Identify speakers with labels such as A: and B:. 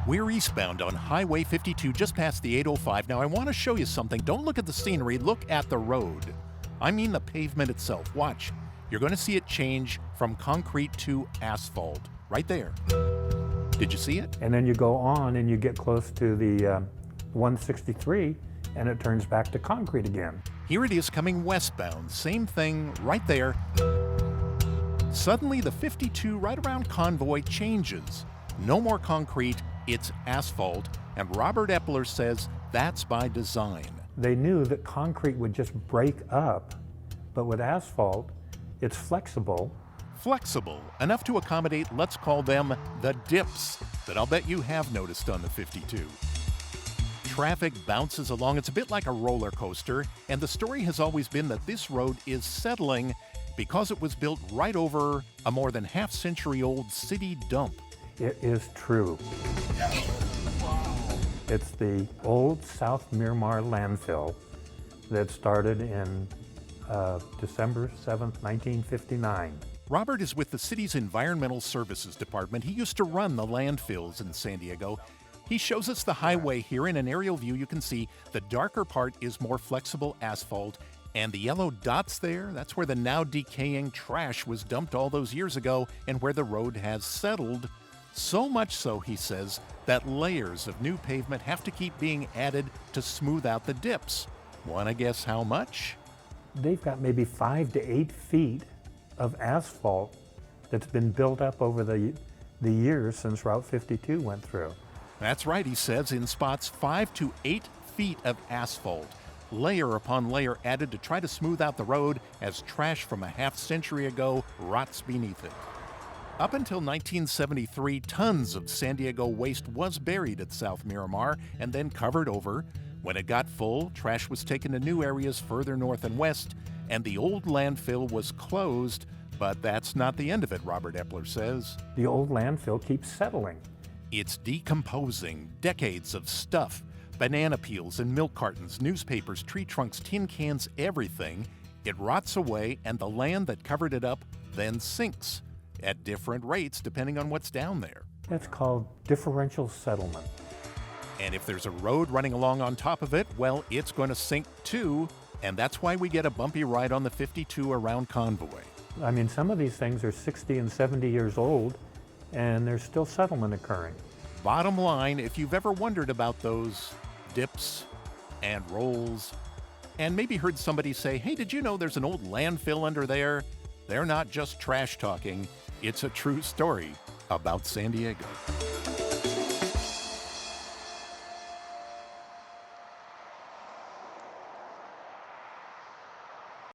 A: We're eastbound on Highway 52 just past the 805. Now I want to show you something. Don't look at the scenery, look at the road. I mean the pavement itself. Watch. You're going to see it change from concrete to asphalt. Right there. Did you see it?
B: And then you go on and you get close to the 163 and it turns back to concrete again.
A: Here it is coming westbound. Same thing right there. Suddenly the 52 right around Convoy changes. No more concrete, it's asphalt, and Robert Epler says that's by design.
B: They knew that concrete would just break up, but with asphalt, it's flexible.
A: Flexible, enough to accommodate, let's call them the dips, that I'll bet you have noticed on the 52. Traffic bounces along, it's a bit like a roller coaster, and the story has always been that this road is settling because it was built right over a more than half-century-old city dump.
B: It is true. It's the old South Miramar landfill that started in December 7th, 1959.
A: Robert is with the city's Environmental Services Department. He used to run the landfills in San Diego. He shows us the highway here. In an aerial view, you can see the darker part is more flexible asphalt, and the yellow dots there, that's where the now decaying trash was dumped all those years ago and where the road has settled. So much so, he says, that layers of new pavement have to keep being added to smooth out the dips. Wanna guess how much?
B: They've got maybe 5 to 8 feet of asphalt that's been built up over the years since Route 52 went through.
A: That's right, he says, in spots 5 to 8 feet of asphalt, layer upon layer added to try to smooth out the road as trash from a half-century ago rots beneath it. Up until 1973, tons of San Diego waste was buried at South Miramar and then covered over. When it got full, trash was taken to new areas further north and west, and the old landfill was closed. But that's not the end of it, Robert Epler says.
B: The old landfill keeps settling.
A: It's decomposing. Decades of stuff. Banana peels and milk cartons, newspapers, tree trunks, tin cans, everything. It rots away, and the land that covered it up then sinks at different rates depending on what's down there.
B: That's called differential settlement.
A: And if there's a road running along on top of it, well, it's going to sink too, and that's why we get a bumpy ride on the 52 around Convoy.
B: I mean, some of these things are 60 and 70 years old, and there's still settlement occurring.
A: Bottom line, if you've ever wondered about those dips and rolls, and maybe heard somebody say, hey, did you know there's an old landfill under there? They're not just trash talking. It's a true story about San Diego.